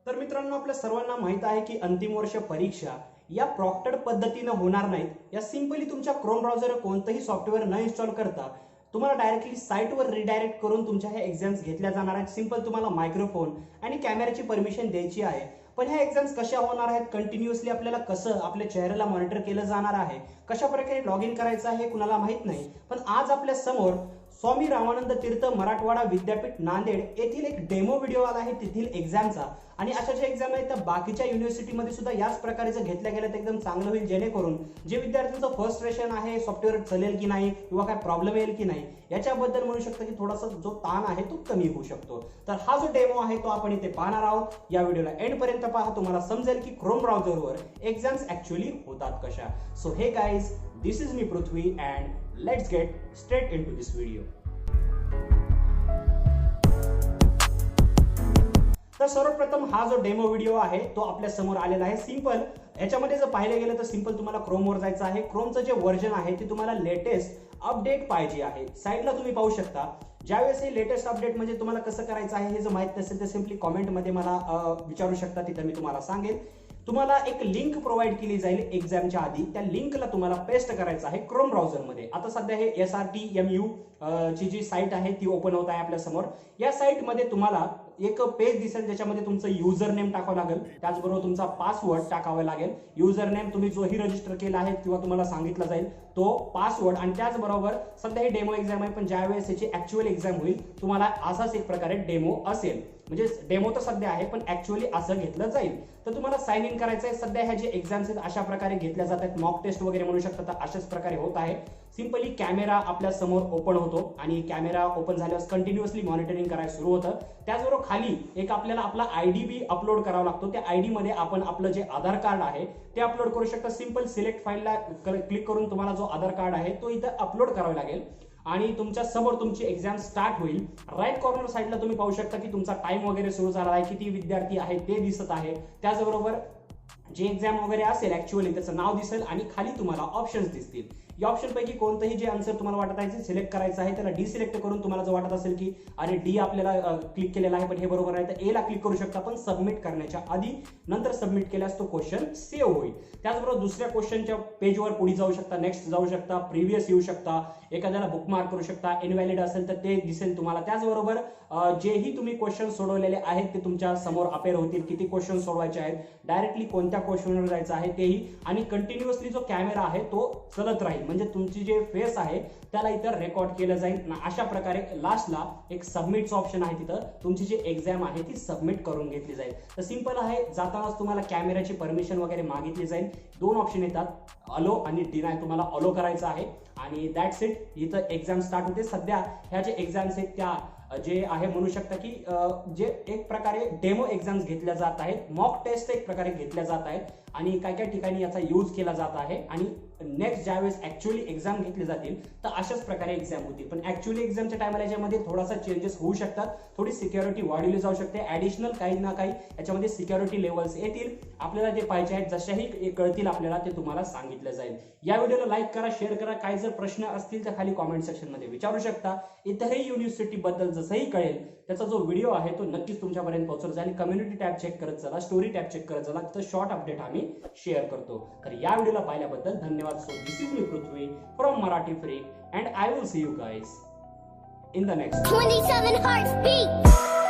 तर मित्रांनो, आपल्या सर्वांना माहित आहे की अंतिम वर्ष परीक्षा या प्रॉक्टेड पद्धतीने होणार नाहीत। या सिंपली तुमच्या क्रोम ब्राउझर कोणतेही सॉफ्टवेअर न इन्स्टॉल करता तुम्हाला डायरेक्टली साइटवर रिडायरेक्ट करून तुमच्या ह्या एक्झाम्स घेतल्या जाणार आहेत। सिंपल तुम्हाला मायक्रोफोन आणि कॅमेऱ्याची परमिशन द्यायची आहे। पण ह्या एक्झाम्स कशा होणार आहेत, कंटिन्युअसली आपल्याला कसं आपल्या चेहऱ्याला मॉनिटर केलं जाणार आहे, कशा प्रकारे लॉग इन करायचं आहे कुणाला माहित नाही। पण आज आपल्या समोर स्वामी रामानंद तीर्थ मराठवाडा विद्यापीठ नांदेड येथील एक डेमो व्हिडिओ आला आहे तेथील एक्झामचा। आणि अशा ज्या एक्झाम आहेत त्या बाकीच्या युनिव्हर्सिटीमध्ये सुद्धा याच प्रकारे जर घेतल्या गेल्या तर एकदम चांगलं होईल, जेणेकरून जे विद्यार्थ्यांचं फर्स्ट सेशन आहे सॉफ्टवेअर चलेल की नाही किंवा काय प्रॉब्लेम येईल की नाही याच्याबद्दल म्हणू शकतो की थोडासा जो ताण आहे तो कमी होऊ शकतो। तर हा जो डेमो आहे तो आपण इथे पाहणार आहोत। या व्हिडिओला एंड पर्यंत पहा, तुम्हाला समजेल की क्रोम ब्राउझरवर एक्झाम्स ऍक्च्युअली होतात कशा। So hey guys, this is me Prithvi and let's get straight into this video. तर सर्वप्रथम हा जो डेमो व्हिडिओ आहे तो आपल्या समोर आलेला आहे। सिंपल याच्यामध्ये जर पाहिलं गेलं तर सिंपल तुम्हाला क्रोमवर जायचं आहे। क्रोमचं जे व्हर्जन आहे ते तुम्हाला लेटेस्ट अपडेट पाहिजे आहे। साईडला तुम्ही पाहू शकता, ज्यावेळेस हे लेटेस्ट अपडेट म्हणजे तुम्हाला कसं करायचं आहे हे जर माहित नसेल तर सिंपली कॉमेंटमध्ये मला विचारू शकता, तिथे मी तुम्हाला सांगेन। तुम्हाला एक लिंक प्रोव्हाइड केली जाईल एक्झामच्या आधी, त्या लिंकला तुम्हाला पेस्ट करायचं आहे क्रोम ब्राउझरमध्ये। आता सध्या हे SRTMU ची जी साईट आहे ती ओपन होत आहे आपल्या समोर। या साईटमध्ये तुम्हाला एक पेज दिसेल ज्याच्यामध्ये तुमचं युजर नेम टाकावं लागेल, त्याचबरोबर तुमचा पासवर्ड टाकावा लागेल। युजर नेम तुम्ही जोही रजिस्टर केला आहे किंवा तुम्हाला सांगितलं जाईल तो पासवर्ड, आणि त्याचबरोबर सध्या ही डेमो एक्झाम आहे पण ज्यावेळेस याची ऍक्च्युअल एक्झाम होईल तुम्हाला असाच एक प्रकारे डेमो असेल, म्हणजे डेमो तर सध्या आहे पण ऍक्च्युअली असं घेतलं जाईल। तर तुम्हाला साइन इन करायचं आहे। सध्या ह्या जे एक्झाम्स आहेत अशा प्रकारे घेतल्या जातात, मॉक टेस्ट वगैरे म्हणू शकता, तर अशाच प्रकारे होत आहे। सिंपली कॅमेरा आपल्या समोर ओपन होतो आणि कॅमेरा ओपन झाल्यावर कंटिन्युअसली मॉनिटरिंग करायला सुरू होतं। त्याचबरोबर खाली एक आपल्याला आपला आयडी बी अपलोड करावा लागतो। त्या आयडी मध्ये आपण आपलं जे आधार कार्ड आहे ते अपलोड करू शकता। सिंपल सिलेक्ट फाईलला क्लिक करून तुम्हाला जो आधार कार्ड आहे तो इथं अपलोड करावा लागेल आणि तुमच्या समोर तुमची एक्झाम स्टार्ट होईल। राईट कॉर्नर साईडला तुम्ही पाहू शकता की तुमचा टाइम वगैरे सुरू झाला आहे, किती विद्यार्थी आहे ते दिसत आहे। त्याचबरोबर जे एक्झाम वगैरे असेल ऍक्च्युअली त्याचं नाव दिसेल आणि खाली तुम्हाला ऑप्शन्स दिसतील। या ऑप्शन पैकी कोणतंही जे आन्सर तुम्हाला वाटत आहे ते सिलेक्ट करायचं आहे, त्याला डिसिलेक्ट करून तुम्हाला जर वाटत असेल की अरे डी आपल्याला क्लिक केलेला आहे पण हे बरोबर आहे तर ए ला क्लिक करू शकता, पण सबमिट करण्याच्या आधी। नंतर सबमिट केल्यास तो क्वेश्चन सेव्ह होईल। त्याचबरोबर दुसऱ्या क्वेश्चनच्या पेजवर पुढे जाऊ शकता, नेक्स्ट जाऊ शकता, प्रिव्हियस येऊ शकता, एखाद्याला बुकमार्क करू शकता, इनव्हॅलिड असेल तर ते दिसेल तुम्हाला। त्याचबरोबर जेही तुम्ही क्वेश्चन सोडवलेले आहेत ते तुमच्या समोर अपेअर होतील, किती क्वेश्चन सोडवायचे आहेत, डायरेक्टली कोणत्या क्वेश्चनवर जायचं आहे तेही, आणि कंटिन्युअसली जो कॅमेरा आहे तो चलत राहील, म्हणजे तुमची जे फेस आहे त्याला इथं रेकॉर्ड केलं जाईल। अशा प्रकारे लास्टला एक सबमिटचं ऑप्शन आहे, तिथं तुमची जी एक्झाम आहे ती सबमिट करून घेतली जाईल। तर सिंपल आहे, जातानाच तुम्हाला कॅमेऱ्याची परमिशन वगैरे मागितली जाईल। दोन ऑप्शन येतात, अलो आणि डिनाय, तुम्हाला अलो करायचं आहे आणि दॅट्स इट। इथं एक्झाम स्टार्ट होते। सध्या ह्या जे एक्झाम्स आहेत त्या जे आहे म्हणू शकता की जे एक प्रकारे डेमो एक्झाम्स घेतल्या जात आहेत, मॉक टेस्ट एक प्रकारे घेतल्या जात आहेत आणि काय काय ठिकाणी याचा यूज केला जात आहे। आणि नेक्स्ट ज्यावेळेस ऍक्च्युअली एक्झाम घेतली जातील तर अशाच प्रकारे एक्झाम होतील। पण ऍक्च्युअली एक्झामच्या टायमाला याच्यामध्ये थोडासा चेंजेस होऊ शकतात, थोडी सिक्युरिटी वाढवली जाऊ शकते, ऍडिशनल काही ना काही याच्यामध्ये सिक्युरिटी लेवल्स येतील। आपल्याला जे पाहिजे आहेत जशाही कळतील आपल्याला ते तुम्हाला सांगितलं जाईल। या व्हिडिओला लाईक करा, शेअर करा, काही जर प्रश्न असतील तर खाली कॉमेंट सेक्शन मध्ये विचारू शकता। इतरही युनिव्हर्सिटी बद्दल जसंही कळेल त्याचा जो व्हिडिओ आहे तो नक्कीच तुमच्यापर्यंत पोहोचत जाईल। कम्युनिटी टॅब चेक करत चला, स्टोरी टॅब चेक करत चला, तिथं शॉर्ट अपडेट आम्ही शेअर करतो। तर या व्हिडिओला पाहिल्याबद्दल धन्यवाद। So this is me Prithvi from Marathi freak and I will see you guys in the next 27 hearts beat.